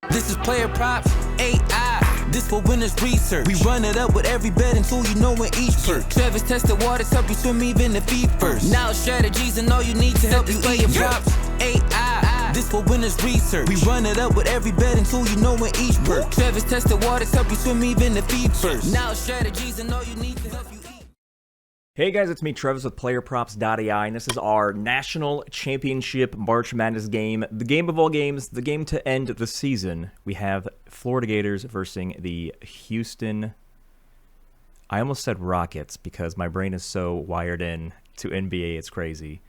This is PlayerProps.ai. This for winners research. We run it up with every betting tool you know in each perk. Travis tested waters, help you swim even the feet first. Now strategies and all you need to help you PlayerProps.ai. This for winners research. We run it up with every betting tool you know in each perk. Travis tested waters, help you swim even the feet first. Now strategies and all you need to help you eat. Hey guys, it's me, Travis with PlayerProps.ai, and this is our National Championship March Madness game. The game of all games, the game to end the season. We have Florida Gators versus the Houston... I almost said Rockets because my brain is so wired in to NBA, it's crazy.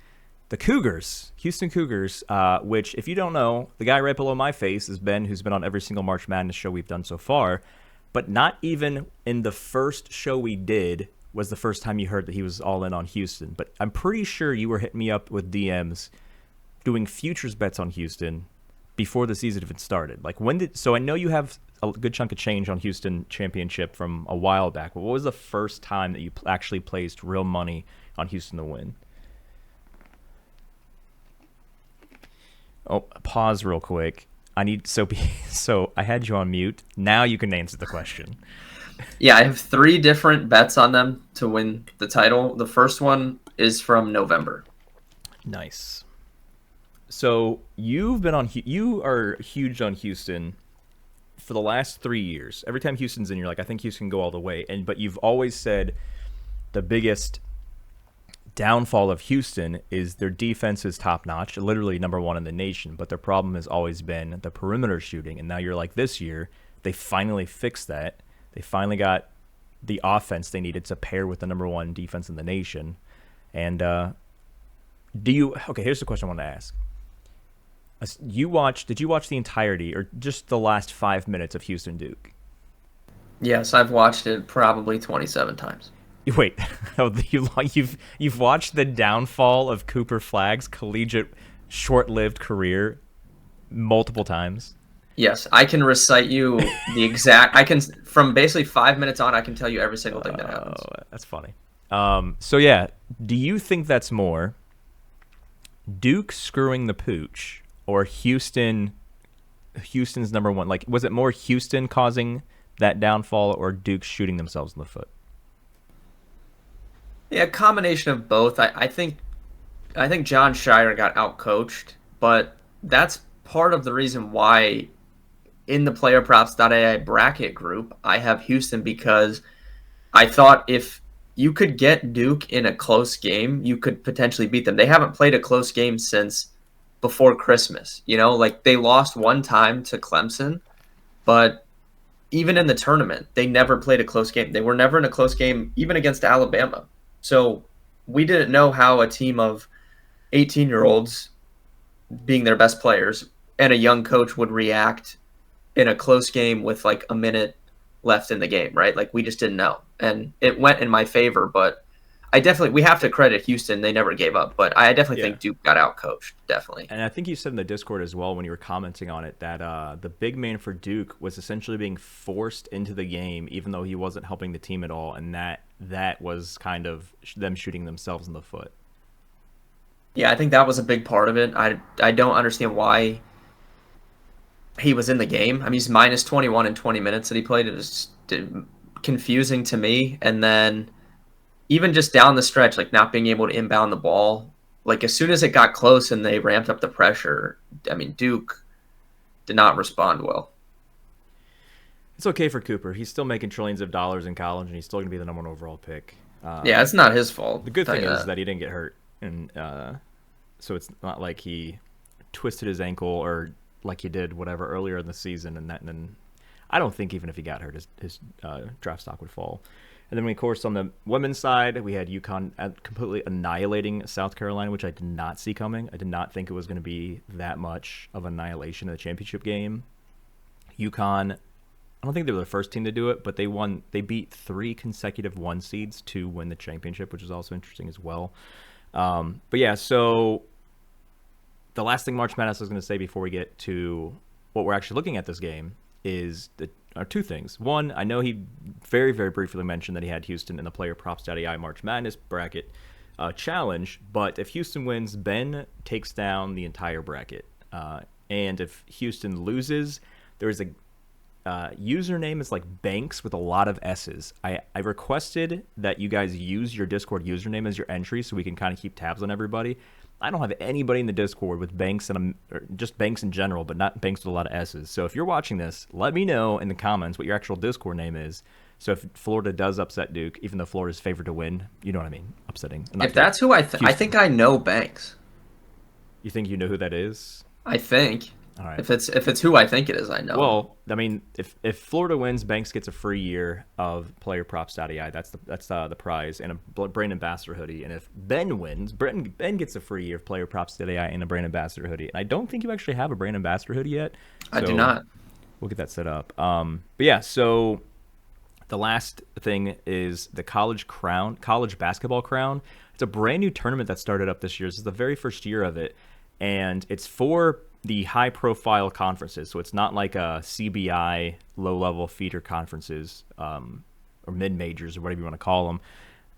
The Cougars, Houston Cougars, which, if you don't know, the guy right below my face is Ben, who's been on every single March Madness show we've done so far, but not even in the first show we did was the first time you heard that he was all in on Houston. But I'm pretty sure you were hitting me up with DMs doing futures bets on Houston before the season even started. Like, when did... So I know you have a good chunk of change on Houston championship from a while back, but what was the first time that you actually placed real money on Houston to win? Oh, pause real quick. I need... So I had you on mute. Now you can answer the question. Yeah, I have 3 different bets on them to win the title. The first one is from November. Nice. So you are huge on Houston for the last 3 years. Every time Houston's in, you're like, I think Houston can go all the way. But you've always said the biggest downfall of Houston is their defense is top notch, literally number 1 in the nation. But their problem has always been the perimeter shooting. And now you're like, this year they finally fixed that. They finally got the offense they needed to pair with the number 1 defense in the nation. And okay, here's the question I want to ask. Did you watch the entirety or just the last 5 minutes of Houston Duke? Yes, I've watched it probably 27 times. Wait, you've watched the downfall of Cooper Flagg's collegiate short-lived career multiple times? Yes, I can recite you the exact... from basically 5 minutes on, I can tell you every single thing that happens. Oh, that's funny. So yeah, do you think that's more Duke screwing the pooch or Houston's number 1? Like, was it more Houston causing that downfall or Duke shooting themselves in the foot? Yeah, a combination of both. I think John Shire got outcoached, but that's part of the reason why in the PlayerProps.ai bracket group, I have Houston, because I thought if you could get Duke in a close game, you could potentially beat them. They haven't played a close game since before Christmas. You know, like, they lost one time to Clemson, but even in the tournament, they never played a close game. They were never in a close game, even against Alabama. So we didn't know how a team of 18-year-olds being their best players and a young coach would react in a close game with like a minute left in the game, right? Like, we just didn't know. And it went in my favor, but we have to credit Houston. They never gave up, but I definitely think Duke got outcoached, definitely. And I think you said in the Discord as well when you were commenting on it that the big man for Duke was essentially being forced into the game, even though he wasn't helping the team at all, and that was kind of them shooting themselves in the foot. Yeah, I think that was a big part of it. I don't understand why he was in the game. I mean, he's minus 21 in 20 minutes that he played. It was confusing to me. And then even just down the stretch, like, not being able to inbound the ball, like, as soon as it got close and they ramped up the pressure, I mean, Duke did not respond well. It's okay for Cooper. He's still making trillions of dollars in college, and he's still going to be the number 1 overall pick. Yeah, it's not his fault. The good thing is that he didn't get hurt, and so it's not like he twisted his ankle or like he did whatever earlier in the season, and then I don't think even if he got hurt, his draft stock would fall. And then, of course, on the women's side, we had UConn completely annihilating South Carolina, which I did not see coming. I did not think it was going to be that much of annihilation in the championship game. UConn, I don't think they were the first team to do it, but they beat 3 consecutive 1 seeds to win the championship, which is also interesting as well. But yeah, so the last thing March Madness I was going to say before we get to what we're actually looking at this game is 2 things. One, I know he very, very briefly mentioned that he had Houston in the PlayerProps.ai March Madness bracket challenge, but if Houston wins, Ben takes down the entire bracket. And if Houston loses, There's a username is like Banks with a lot of S's. I requested that you guys use your Discord username as your entry so we can kind of keep tabs on everybody. I don't have anybody in the Discord with Banks and just Banks in general, but not Banks with a lot of S's. So if you're watching this, let me know in the comments what your actual Discord name is. So if Florida does upset Duke, even though Florida's favored to win, you know what I mean? Upsetting. If that's who I think I know Banks. You think you know who that is? I think. All right. If it's who I think it is, I know. Well, I mean, if Florida wins, Banks gets a free year of PlayerProps.ai. That's the prize, and a brand ambassador hoodie. And if Ben wins, Ben gets a free year of PlayerProps.ai and a brand ambassador hoodie. And I don't think you actually have a brand ambassador hoodie yet. I do not. We'll get that set up. But yeah, so the last thing is the college basketball crown. It's a brand new tournament that started up this year. This is the very first year of it, and it's for the high-profile conferences. So it's not like a CBI low-level feeder conferences or mid-majors or whatever you want to call them,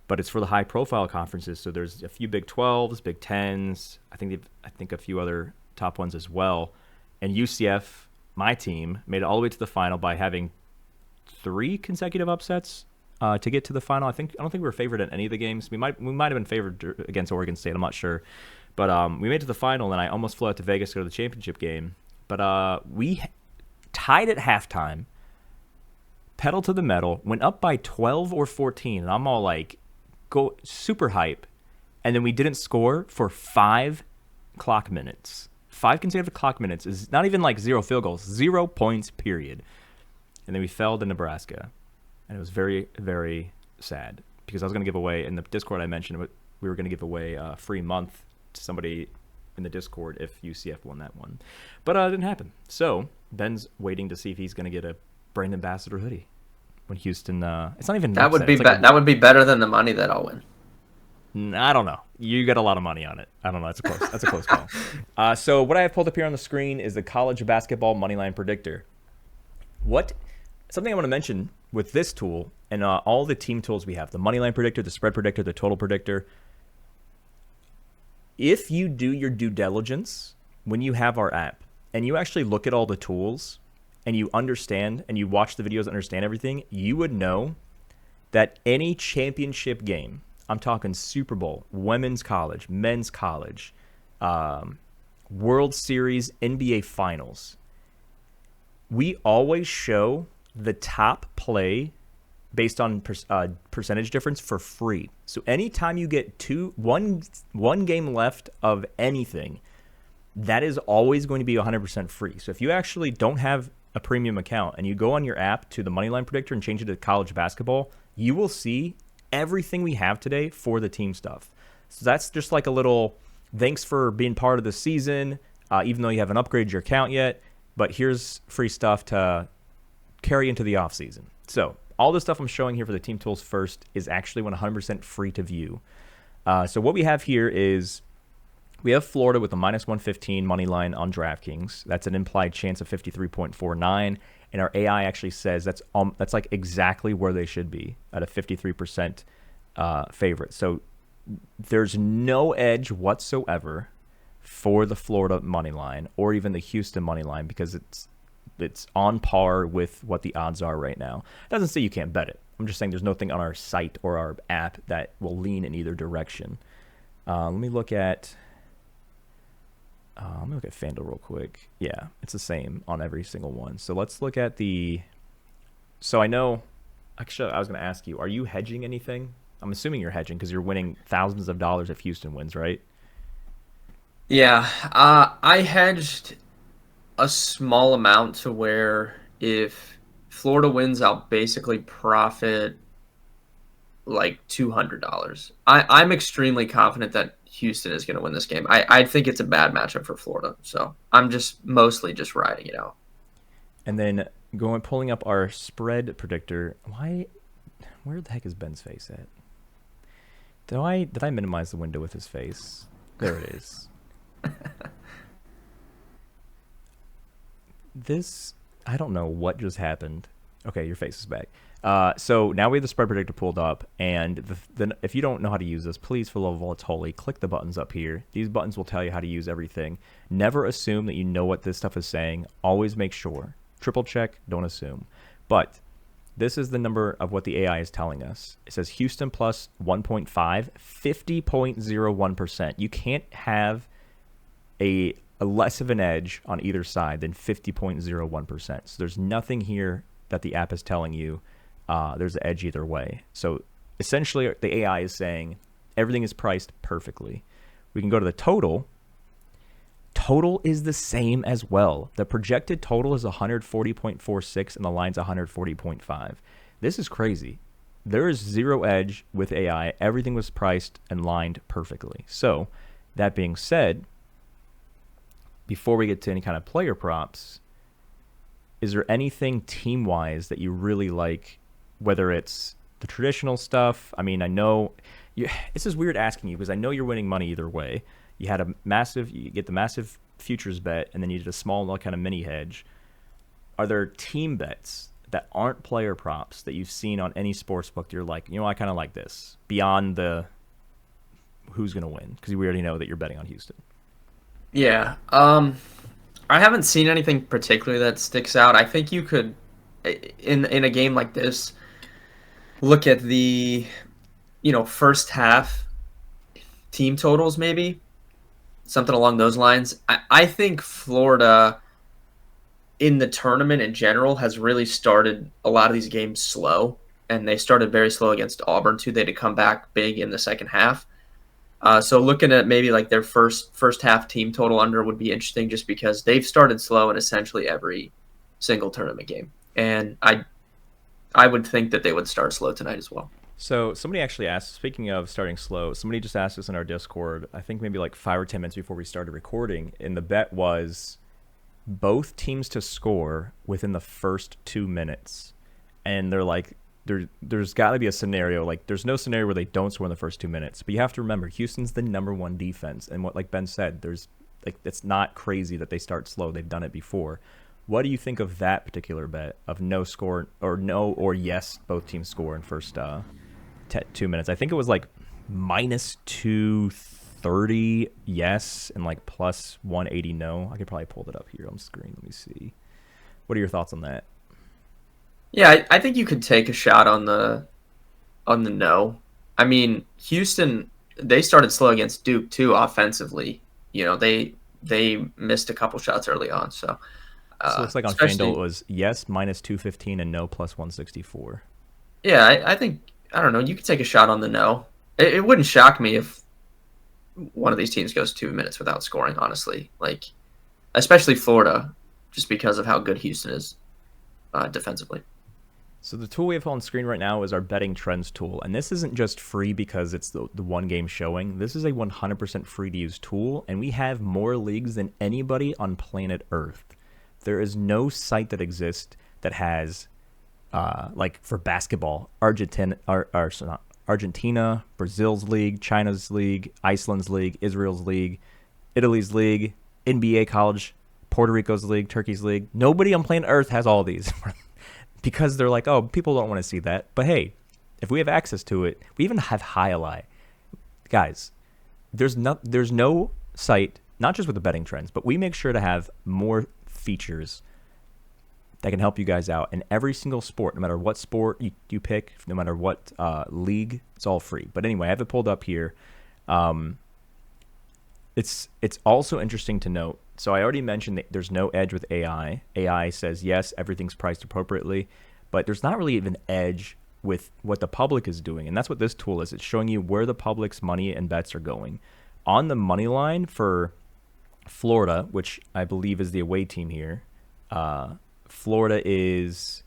but it's for the high-profile conferences. So there's a few Big 12s, Big 10s. I think a few other top ones as well. And UCF, my team, made it all the way to the final by having 3 consecutive upsets to get to the final. I don't think we were favored in any of the games. We might have been favored against Oregon State. I'm not sure. But we made it to the final, and I almost flew out to Vegas to go to the championship game. But we tied at halftime, pedal to the metal, went up by 12 or 14, and I'm all like, go super hype. And then we didn't score for 5 clock minutes. 5 consecutive clock minutes is not even like 0 field goals, 0 points, period. And then we fell to Nebraska, and it was very, very sad because I was going to give away, in the Discord I mentioned, we were going to give away a free month to somebody in the Discord if UCF won that one. But it didn't happen. So Ben's waiting to see if he's going to get a brand ambassador hoodie when Houston it's not even that would be that would be better than the money that I'll win. I don't know. You got a lot of money on it. I don't know. That's a close call. So what I have pulled up here on the screen is the college basketball moneyline predictor. Something I want to mention with this tool and all the team tools we have, the moneyline predictor, the spread predictor, the total predictor. If you do your due diligence when you have our app and you actually look at all the tools and you understand and you watch the videos, understand everything, you would know that any championship game, I'm talking Super Bowl, women's college, men's college, World Series, NBA Finals, we always show the top play based on percentage difference for free. So anytime you get one game left of anything, that is always going to be 100% free. So if you actually don't have a premium account and you go on your app to the Moneyline Predictor and change it to college basketball, you will see everything we have today for the team stuff. So that's just like a little thanks for being part of the season, even though you haven't upgraded your account yet, but here's free stuff to carry into the off season. So all the stuff I'm showing here for the team tools first is actually 100% free to view. So what we have here is we have Florida with a -115 money line on DraftKings. That's an implied chance of 53.49, and our AI actually says that's like exactly where they should be at a 53% favorite. So there's no edge whatsoever for the Florida money line or even the Houston money line because it's on par with what the odds are right now. It doesn't say you can't bet it. I'm just saying there's nothing on our site or our app that will lean in either direction. Let me look at FanDuel real quick. Yeah, it's the same on every single one. So let's look at so I know, actually I was going to ask you, are you hedging anything? I'm assuming you're hedging because you're winning thousands of dollars if Houston wins, right? Yeah, I hedged a small amount to where if Florida wins, I'll basically profit like $200. I'm extremely confident that Houston is going to win this game. I think it's a bad matchup for Florida, so I'm just mostly just riding it out. And then pulling up our spread predictor. Where the heck is Ben's face at? Did I minimize the window with his face? There it is. I don't know what just happened. Okay, your face is back. So now we have the spread predictor pulled up, and if you don't know how to use this, please, for the love of all that's holy, click the buttons up here. These buttons will tell you how to use everything. Never assume that you know what this stuff is saying. Always make sure. Triple check, don't assume. But this is the number of what the AI is telling us. It says Houston plus 1.5, 50.01%. You can't have a less of an edge on either side than 50.01%. So there's nothing here that the app is telling you there's an edge either way. So essentially, the AI is saying everything is priced perfectly. We can go to the total. Total is the same as well. The projected total is 140.46 and the line's 140.5. This is crazy. There is zero edge with AI. Everything was priced and lined perfectly. So that being said, before we get to any kind of player props, is there anything team-wise that you really like, whether it's the traditional stuff? I mean, I know this is weird asking you because I know you're winning money either way. You get the massive futures bet, and then you did a small kind of mini hedge. Are there team bets that aren't player props that you've seen on any sports book that you're like, I kind of like this, beyond the who's going to win? Because we already know that you're betting on Houston. Yeah. I haven't seen anything particularly that sticks out. I think you could, in a game like this, look at the, first half team totals maybe. Something along those lines. I think Florida, in the tournament in general, has really started a lot of these games slow, and they started very slow against Auburn too. They had to come back big in the second half. So looking at maybe like their first half team total under would be interesting, just because they've started slow in essentially every single tournament game, and I would think that they would start slow tonight as well. So somebody actually asked, speaking of starting slow, somebody just asked us in our Discord, I think maybe like 5 or 10 minutes before we started recording, and the bet was both teams to score within the first 2 minutes. And they're like, there's got to be a scenario, like there's no scenario where they don't score in the first 2 minutes. But you have to remember, Houston's the #1 defense. And what, like Ben said, it's not crazy that they start slow. They've done it before. What do you think of that particular bet of no score or yes, both teams score in first 2 minutes? I think it was like -230 yes and like +180 no. I could probably pull it up here on the screen. Let me see. What are your thoughts on that? Yeah, I think you could take a shot on the no. I mean, Houston, they started slow against Duke too offensively. They missed a couple shots early on. So it looks like on FanDuel it was yes -215 and no +164. Yeah, I think, I don't know, you could take a shot on the no. It wouldn't shock me if one of these teams goes 2 minutes without scoring, honestly. Like, especially Florida, just because of how good Houston is defensively. So the tool we have on screen right now is our betting trends tool. And this isn't just free because it's the one game showing. This is a 100% free to use tool. And we have more leagues than anybody on planet Earth. There is no site that exists that has, like for basketball, Argentina, Brazil's league, China's league, Iceland's league, Israel's league, Italy's league, NBA college, Puerto Rico's league, Turkey's league. Nobody on planet Earth has all these because they're like, oh, people don't want to see that. But hey, if we have access to it, we even have highlight. Guys, there's no site, not just with the betting trends, but we make sure to have more features that can help you guys out in every single sport, no matter what sport you pick, no matter what league. It's all free. But anyway, I have it pulled up here. It's also interesting to note. So I already mentioned that there's no edge with AI. AI says, yes, everything's priced appropriately, but there's not really even edge with what the public is doing. And that's what this tool is. It's showing you where the public's money and bets are going. On the money line for Florida, which I believe is the away team here, Florida is,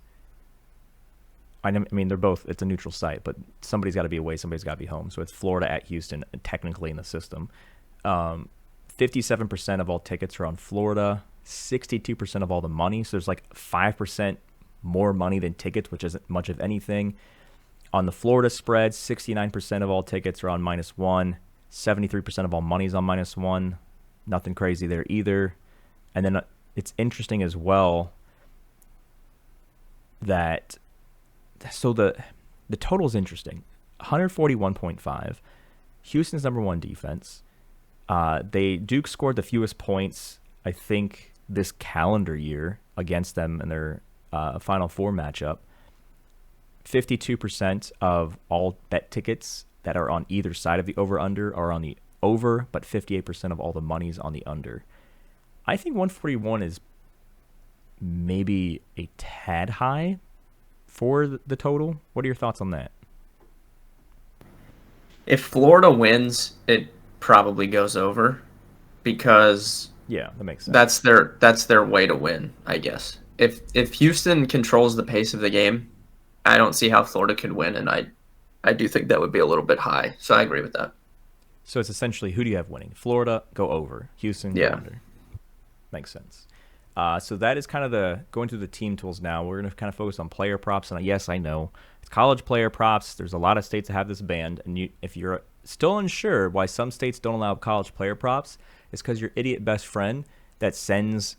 I mean, they're both, it's a neutral site, but somebody's got to be away, somebody's got to be home. So it's Florida at Houston, technically in the system. 57% of all tickets are on Florida, 62% of all the money. So there's like 5% more money than tickets, which isn't much of anything. On the Florida spread, 69% of all tickets are on -1, 73% of all money is on -1. Nothing crazy there either. And then it's interesting as well that, so the total is interesting. 141.5. Houston's #1 defense. Duke scored the fewest points, I think, this calendar year. against them in their Final Four matchup. 52% of all bet tickets that are on either side of the over-under are on the over, but 58% of all the money's on the under. I think 141 is maybe a tad high for the total. What are your thoughts on that? If Florida wins, it probably goes over because Yeah, that makes sense. that's their way to win, I guess. If Houston controls the pace of the game, I don't see how Florida could win, and I do think that would be a little bit high. So I agree with that. So it's essentially, who do you have winning? Florida, go over. Houston, go Yeah. under. Makes sense. So that is kind of going through the team tools now. We're going to kind of focus on player props. And yes, I know it's college player props. There's a lot of states that have this banned. And if you're still unsure why some states don't allow college player props, it's because your idiot best friend that sends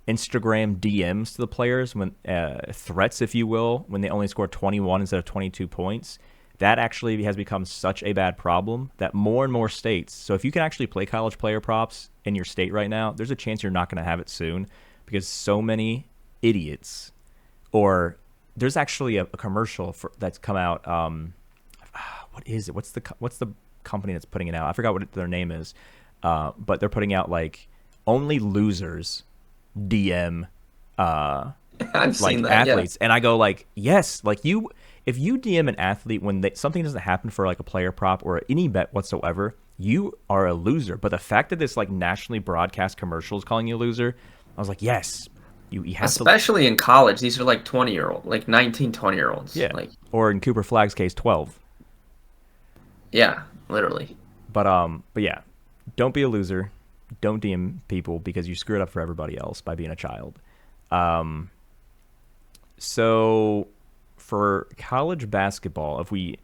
Instagram DMs to the players, when threats, if you will, when they only score 21 instead of 22 points. That actually has become such a bad problem that more and more states. So if you can actually play college player props in your state right now, there's a chance you're not going to have it soon, because so many idiots. Or there's actually a commercial that's come out. What is it? What's the company that's putting it out? I forgot what their name is. But they're putting out like only losers DM I've seen like that, athletes, and I go like, yes, like if you DM an athlete when something doesn't happen for like a player prop or any bet whatsoever, you are a loser. But the fact that this like nationally broadcast commercial is calling you a loser, I was like, yes, you have especially in college. These are like 20-year-old, like 19, 20-year-olds. yeah, Like, or in Cooper Flagg's case, 12. yeah, literally. But yeah, don't be a loser. Don't DM people because you screwed up for everybody else by being a child. So for college basketball, if we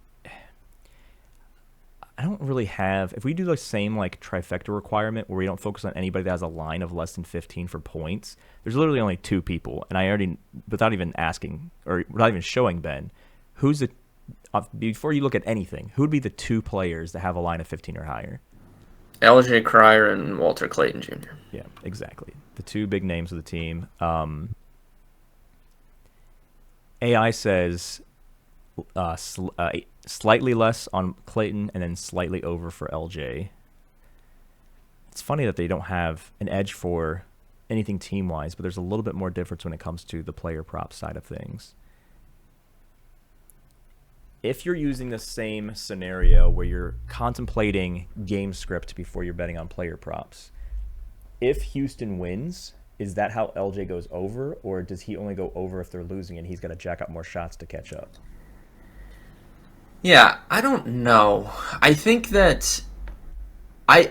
do the same like trifecta requirement where we don't focus on anybody that has a line of less than 15 for points, there's literally only two people. And I already, without even asking or without even showing Ben, before you look at anything, who would be the two players that have a line of 15 or higher? LJ Cryer and Walter Clayton Jr. Yeah, exactly. The two big names of the team. AI says slightly less on Clayton and then slightly over for LJ. It's funny that they don't have an edge for anything team-wise, but there's a little bit more difference when it comes to the player prop side of things. If you're using the same scenario where you're contemplating game script before you're betting on player props, if Houston wins, is that how LJ goes over, or does he only go over if they're losing and he's got to jack up more shots to catch up? Yeah, I don't know. I think that I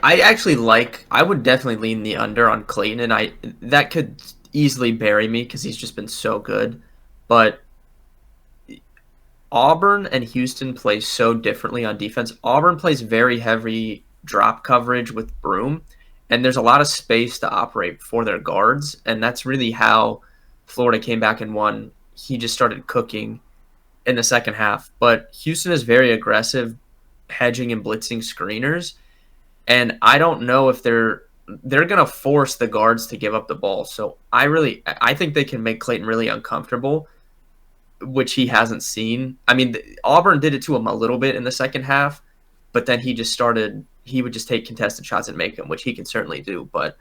I would definitely lean the under on Clayton, and that could easily bury me because he's just been so good. But Auburn and Houston play so differently on defense. Auburn plays very heavy drop coverage with Broom, and there's a lot of space to operate for their guards, and that's really how Florida came back and won. He just started cooking in the second half. But Houston is very aggressive, hedging and blitzing screeners, and I don't know if they're going to force the guards to give up the ball. So I think they can make Clayton really uncomfortable, which he hasn't seen. I mean, Auburn did it to him a little bit in the second half, but then he would just take contested shots and make them, which he can certainly do. But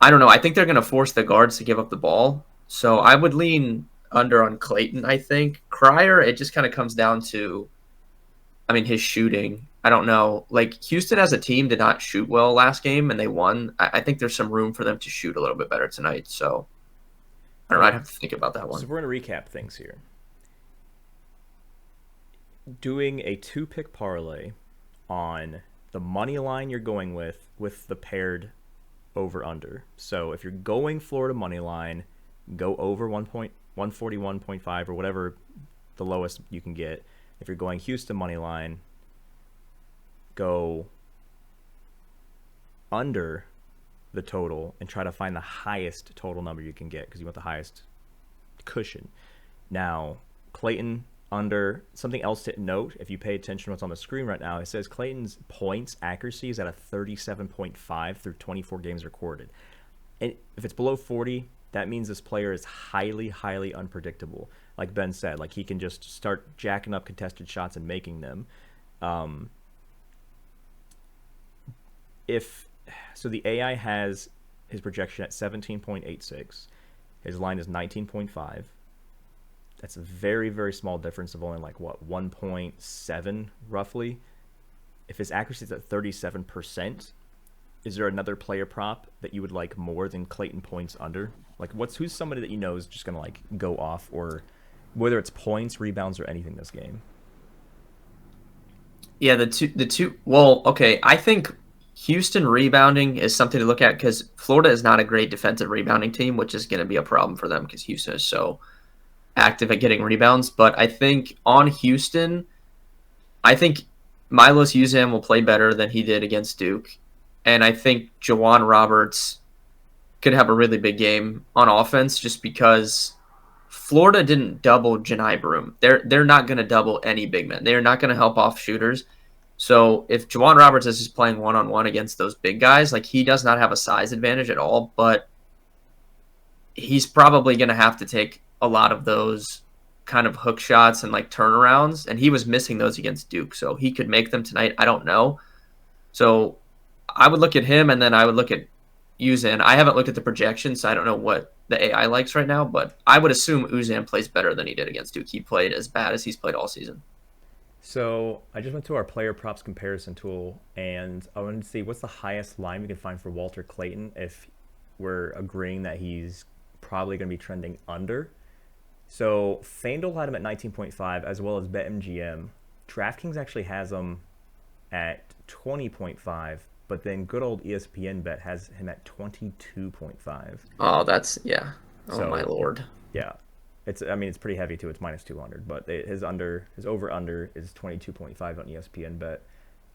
I don't know. I think they're going to force the guards to give up the ball. So I would lean under on Clayton, I think. Cryer, it just kind of comes down to, I mean, his shooting. I don't know. Like, Houston as a team did not shoot well last game, and they won. I think there's some room for them to shoot a little bit better tonight. So I don't know. I'd have to think about that one. So we're going to recap things here. Doing a 2-pick parlay on the money line you're going with the paired over under. So if you're going Florida money line, go over 141.5 or whatever the lowest you can get. If you're going Houston money line, go under the total and try to find the highest total number you can get because you want the highest cushion. Now, Clayton under, something else to note, if you pay attention to what's on the screen right now, it says Clayton's points accuracy is at a 37.5 through 24 games recorded. And if it's below 40, that means this player is highly, highly unpredictable. Like Ben said, like he can just start jacking up contested shots and making them. Um, if so, the AI has his projection at 17.86. His line is 19.5. That's a very, very small difference of only like what 1.7 roughly. If his accuracy is at 37%, is there another player prop that you would like more than Clayton points under? Like, who's somebody that you know is just gonna like go off, or whether it's points, rebounds, or anything this game? Yeah, the two. Well, okay, I think Houston rebounding is something to look at because Florida is not a great defensive rebounding team, which is going to be a problem for them because Houston is so active at getting rebounds. But I think on Houston, I think Milos Uzan will play better than he did against Duke, and I think Jawan Roberts could have a really big game on offense just because Florida didn't double Janai Broom. They're not going to double any big men. They're not going to help off shooters. So if Jawan Roberts is just playing one-on-one against those big guys, like he does not have a size advantage at all, but he's probably going to have to take a lot of those kind of hook shots and like turnarounds, and he was missing those against Duke, so he could make them tonight. I don't know. So I would look at him, and then I would look at Uzan. I haven't looked at the projections, so I don't know what the AI likes right now, but I would assume Uzan plays better than he did against Duke. He played as bad as he's played all season. So I just went to our player props comparison tool, and I wanted to see what's the highest line we can find for Walter Clayton if we're agreeing that he's probably going to be trending under. So FanDuel had him at 19.5 as well as BetMGM. DraftKings actually has him at 20.5, but then good old ESPN Bet has him at 22.5. Oh, that's yeah. Oh So, my lord. Yeah. It's pretty heavy too. It's minus 200, but his over under is 22.5 on ESPN Bet.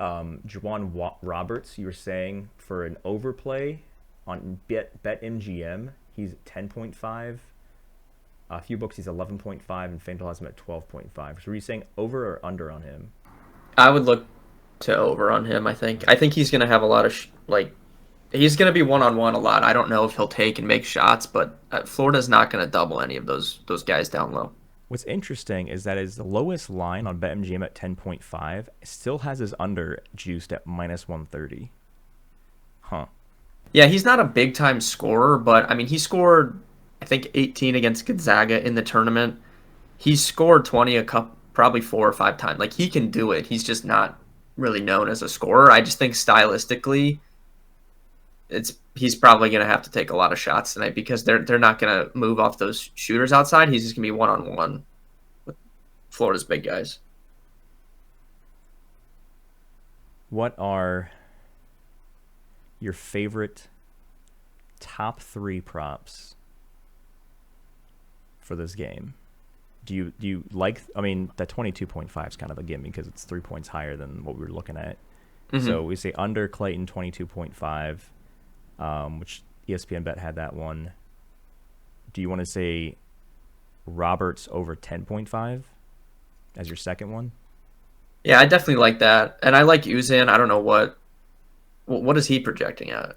Juwan Roberts, you were saying for an overplay on BetMGM, he's 10.5. A few books he's 11.5, and FanDuel has him at 12.5. So were you saying over or under on him? I would look to over on him. I think he's going to have a lot of he's going to be one-on-one a lot. I don't know if he'll take and make shots, but Florida's not going to double any of those guys down low. What's interesting is that his lowest line on BetMGM at 10.5 still has his under juiced at minus 130. Huh. Yeah, he's not a big-time scorer, but, I mean, he scored, I think, 18 against Gonzaga in the tournament. He's scored 20 probably 4 or 5 times. Like, he can do it. He's just not really known as a scorer. I just think stylistically he's probably going to have to take a lot of shots tonight because they're not going to move off those shooters outside. He's just going to be one-on-one with Florida's big guys. What are your favorite top 3 props for this game? Do you like? I mean, that 22.5 is kind of a gimme because it's 3 points higher than what we were looking at. Mm-hmm. So we say under Clayton 22.5. Which ESPN Bet had that one. Do you want to say Roberts over 10.5 as your second one? Yeah, I definitely like that. And I like Uzan. I don't know what is he projecting at?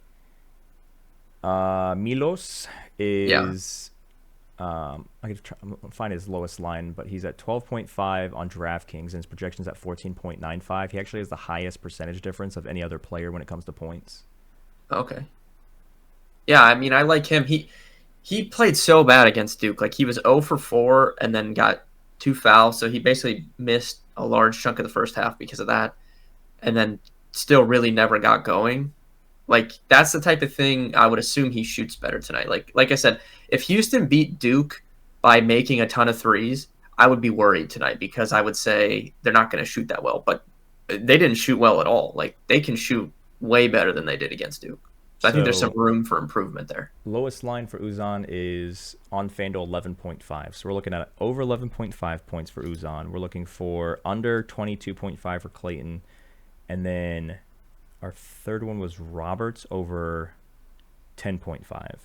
Milos is I'm going to find his lowest line, but he's at 12.5 on DraftKings, and his projection's at 14.95. He actually has the highest percentage difference of any other player when it comes to points. Okay. Yeah, I mean, I like him. He played so bad against Duke. Like, he was 0 for 4 and then got 2 fouls, so he basically missed a large chunk of the first half because of that, and then still really never got going. Like, that's the type of thing I would assume he shoots better tonight. Like I said, if Houston beat Duke by making a ton of threes, I would be worried tonight because I would say they're not going to shoot that well, but they didn't shoot well at all. Like, they can shoot way better than they did against Duke. So I think there's some room for improvement there. Lowest line for Uzan is on FanDuel 11.5. So we're looking at over 11.5 points for Uzan. We're looking for under 22.5 for Clayton. And then our third one was Roberts over 10.5. Are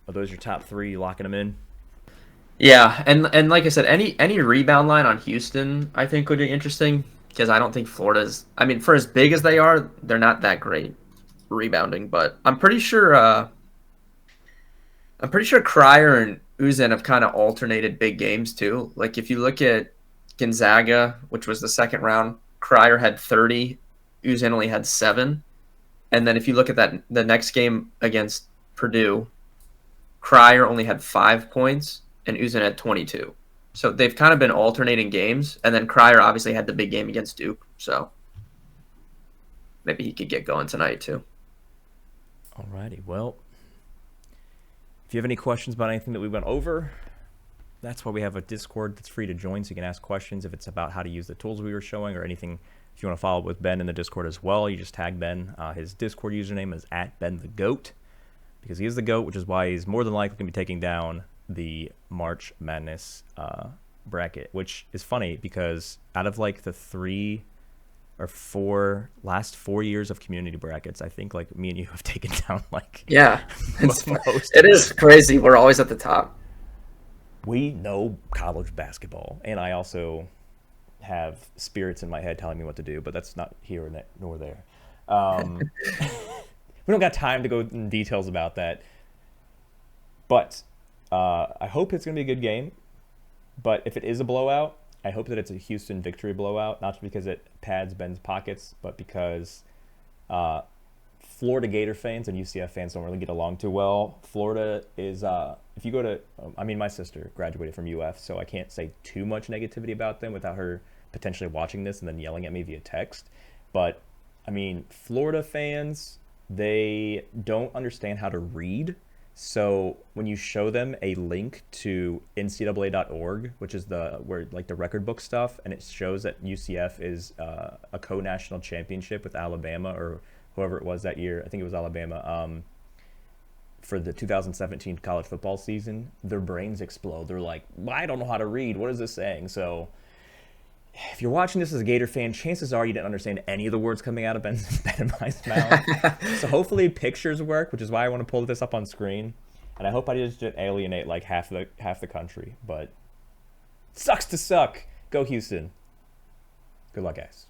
those your top 3? You locking them in? Yeah, and like I said, any rebound line on Houston I think would be interesting because I don't think Florida's. I mean, for as big as they are, they're not that great rebounding, but I'm pretty sure I'm pretty sure Cryer and Uzen have kind of alternated big games too. Like if you look at Gonzaga, which was the second round, Cryer had 30, Uzen only had 7. And then if you look at that the next game against Purdue, Cryer only had 5 points and Uzen had 22. So they've kind of been alternating games, and then Cryer obviously had the big game against Duke, so maybe he could get going tonight too. Alrighty, well, if you have any questions about anything that we went over, that's why we have a Discord that's free to join, so you can ask questions if it's about how to use the tools we were showing or anything. If you want to follow up with Ben in the Discord as well, you just tag Ben. His Discord username is @BenTheGoat, because he is the GOAT, which is why he's more than likely going to be taking down the March Madness bracket, which is funny because out of like the 3 or last 4 years of community brackets, I think like me and you have taken down like Yeah, most. it is crazy. We're always at the top. We know college basketball, and I also have spirits in my head telling me what to do, but that's not here nor there. We don't got time to go in details about that, but I hope it's going to be a good game. But if it is a blowout, I hope that it's a Houston victory blowout, not just because it pads Ben's pockets, but because Florida Gator fans and UCF fans don't really get along too well. Florida is, if you go to, I mean, my sister graduated from UF, so I can't say too much negativity about them without her potentially watching this and then yelling at me via text. But, I mean, Florida fans, they don't understand how to read. So when you show them a link to NCAA.org, which is the record book stuff, and it shows that UCF is a co-national championship with Alabama or whoever it was that year, I think it was Alabama, for the 2017 college football season, their brains explode. They're like, I don't know how to read. What is this saying? So if you're watching this as a Gator fan, chances are you didn't understand any of the words coming out of Ben and I's mouth. So hopefully pictures work, which is why I want to pull this up on screen. And I hope I just didn't alienate like half the country. But sucks to suck. Go Houston. Good luck, guys.